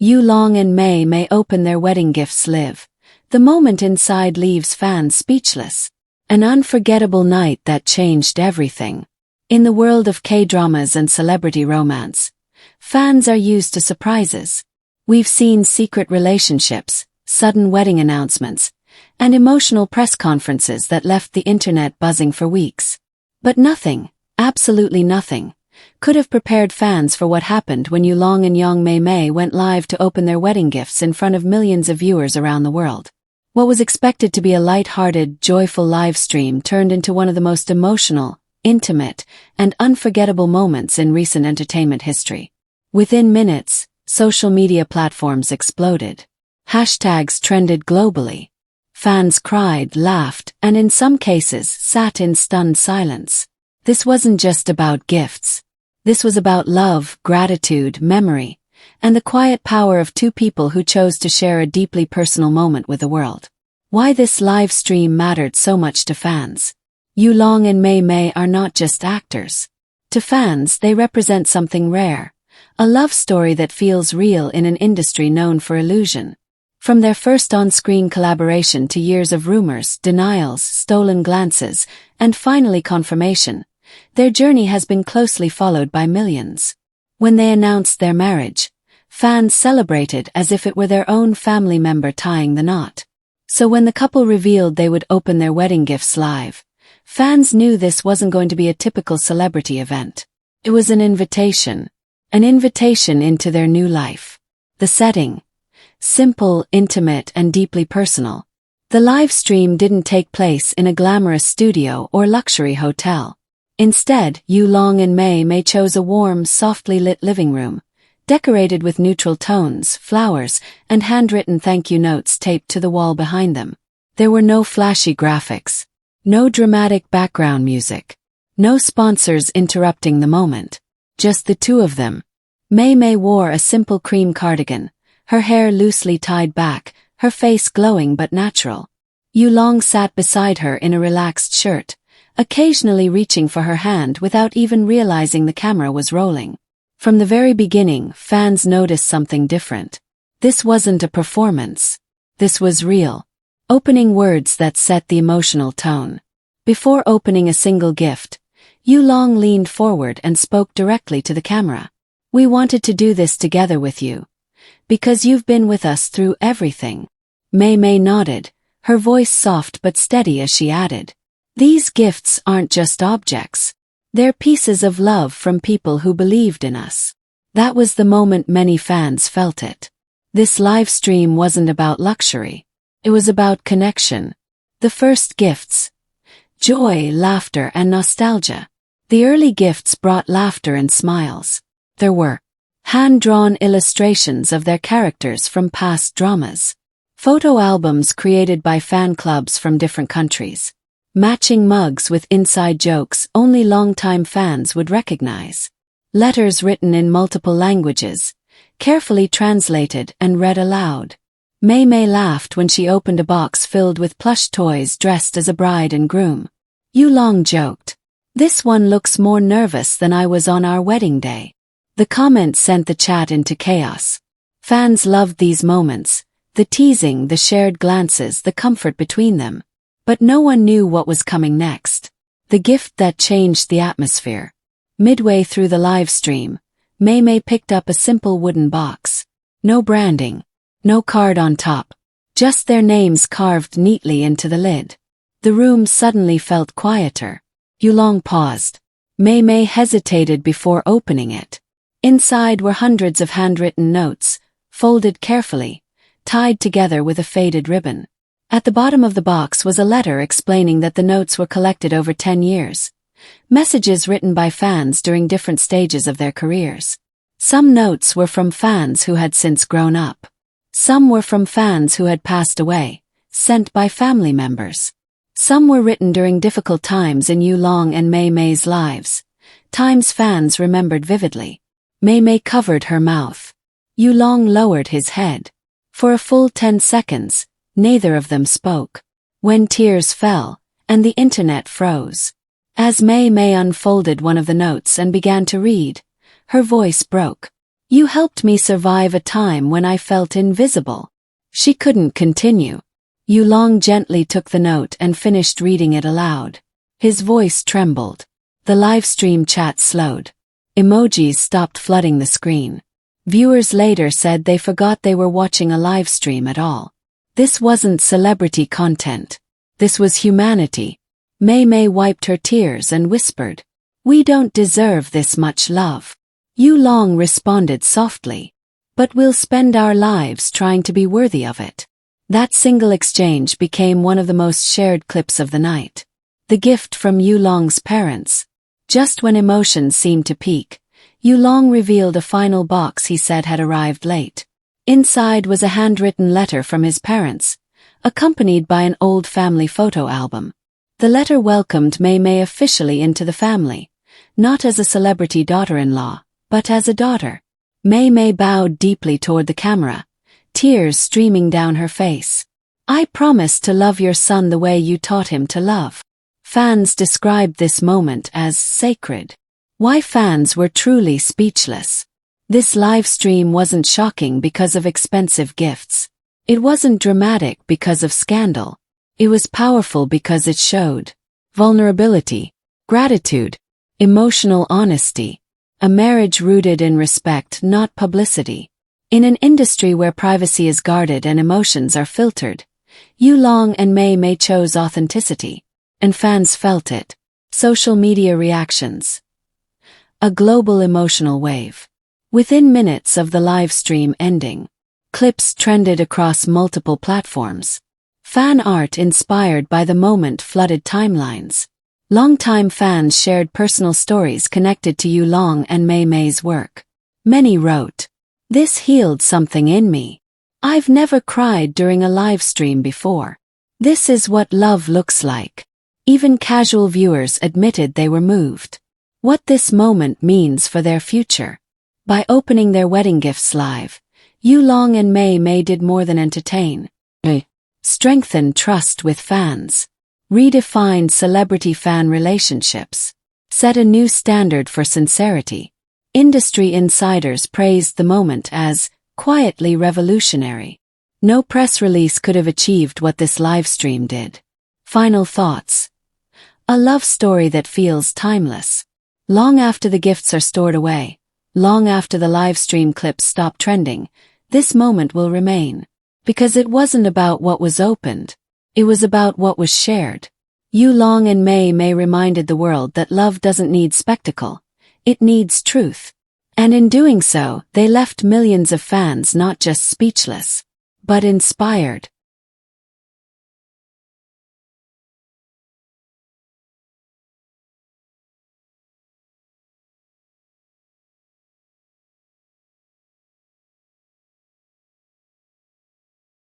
Yulong and Mei Mei open their wedding gifts live. The moment inside leaves fans speechless. An unforgettable night that changed everything. In the world of K-dramas and celebrity romance, fans are used to surprises. We've seen secret relationships, sudden wedding announcements, and emotional press conferences that left the internet buzzing for weeks. But nothing, absolutely nothing, could have prepared fans for what happened when Yulong and Mei Mei went live to open their wedding gifts in front of millions of viewers around the world. What was expected to be a light-hearted, joyful live stream turned into one of the most emotional, intimate, and unforgettable moments in recent entertainment history. Within minutes, social media platforms exploded. Hashtags trended globally. Fans cried, laughed, and in some cases sat in stunned silence. This wasn't just about gifts. This was about love, gratitude, memory, and the quiet power of two people who chose to share a deeply personal moment with the world. Why this live stream mattered so much to fans. Yulong and Mei Mei are not just actors. To fans, they represent something rare. A love story that feels real in an industry known for illusion. From their first on-screen collaboration to years of rumors, denials, stolen glances, and finally confirmation, their journey has been closely followed by millions. When they announced their marriage, fans celebrated as if it were their own family member tying the knot. So when the couple revealed they would open their wedding gifts live, fans knew this wasn't going to be a typical celebrity event. It was an invitation into their new life. The setting, simple, intimate, and deeply personal. The live stream didn't take place in a glamorous studio or luxury hotel. Instead, Yulong and Mei Mei chose a warm, softly lit living room, decorated with neutral tones, flowers, and handwritten thank you notes taped to the wall behind them. There were no flashy graphics, no dramatic background music, no sponsors interrupting the moment. Just the two of them. Mei Mei wore a simple cream cardigan, her hair loosely tied back, her face glowing but natural. Yulong sat beside her in a relaxed shirt, occasionally reaching for her hand without even realizing the camera was rolling. From the very beginning, fans noticed something different. This wasn't a performance. This was real. Opening words that set the emotional tone. Before opening a single gift, Yulong leaned forward and spoke directly to the camera. "We wanted to do this together with you. Because you've been with us through everything." Mei Mei nodded, her voice soft but steady as she added, "These gifts aren't just objects. They're pieces of love from people who believed in us." That was the moment many fans felt it. This live stream wasn't about luxury. It was about connection. The first gifts. Joy, laughter, and nostalgia. The early gifts brought laughter and smiles. There were hand-drawn illustrations of their characters from past dramas. Photo albums created by fan clubs from different countries. Matching mugs with inside jokes only longtime fans would recognize. Letters written in multiple languages, carefully translated and read aloud. Mei Mei laughed when she opened a box filled with plush toys dressed as a bride and groom. Yulong joked, "This one looks more nervous than I was on our wedding day." The comment sent the chat into chaos. Fans loved these moments, the teasing, the shared glances, the comfort between them. But no one knew what was coming next. The gift that changed the atmosphere. Midway through the live stream, Mei Mei picked up a simple wooden box. No branding. No card on top. Just their names carved neatly into the lid. The room suddenly felt quieter. Yulong paused. Mei Mei hesitated before opening it. Inside were hundreds of handwritten notes, folded carefully, tied together with a faded ribbon. At the bottom of the box was a letter explaining that the notes were collected over 10 years. Messages written by fans during different stages of their careers. Some notes were from fans who had since grown up. Some were from fans who had passed away, sent by family members. Some were written during difficult times in Yulong and Mei Mei's lives, times fans remembered vividly. Mei Mei covered her mouth. Yulong lowered his head. For a full 10 seconds, neither of them spoke. When tears fell, and the internet froze. As Mei Mei unfolded one of the notes and began to read, her voice broke. You helped me survive a time when I felt invisible. She couldn't continue. Yu Long gently took the note and finished reading it aloud. His voice trembled. The livestream chat slowed. Emojis stopped flooding the screen. Viewers later said they forgot they were watching a livestream at all. This wasn't celebrity content. This was humanity. Mei Mei wiped her tears and whispered, "We don't deserve this much love." Yu Long responded softly, "But we'll spend our lives trying to be worthy of it." That single exchange became one of the most shared clips of the night. The gift from Yu Long's parents. Just when emotions seemed to peak, Yu Long revealed a final box he said had arrived late. Inside was a handwritten letter from his parents, accompanied by an old family photo album. The letter welcomed Mei Mei officially into the family, not as a celebrity daughter-in-law, but as a daughter. Mei Mei bowed deeply toward the camera, tears streaming down her face. "I promise to love your son the way you taught him to love." Fans described this moment as sacred. Why fans were truly speechless. This live stream wasn't shocking because of expensive gifts. It wasn't dramatic because of scandal. It was powerful because it showed vulnerability, gratitude, emotional honesty, a marriage rooted in respect, not publicity. In an industry where privacy is guarded and emotions are filtered, Yu Long and Mei Mei chose authenticity, and fans felt it. Social media reactions. A global emotional wave. Within minutes of the live stream ending, clips trended across multiple platforms. Fan art inspired by the moment flooded timelines. Longtime fans shared personal stories connected to Yu Long and Mei Mei's work. Many wrote, "This healed something in me. I've never cried during a live stream before. This is what love looks like." Even casual viewers admitted they were moved. What this moment means for their future. By opening their wedding gifts live, Yu Long and Mei Mei did more than entertain. Strengthened trust with fans. Redefined celebrity-fan relationships. Set a new standard for sincerity. Industry insiders praised the moment as quietly revolutionary. No press release could have achieved what this livestream did. Final thoughts. A love story that feels timeless. Long after the gifts are stored away, long after the livestream clips stop trending, this moment will remain. Because it wasn't about what was opened. It was about what was shared. Yu Long and Mei Mei reminded the world that love doesn't need spectacle. It needs truth. And in doing so, they left millions of fans not just speechless, but inspired.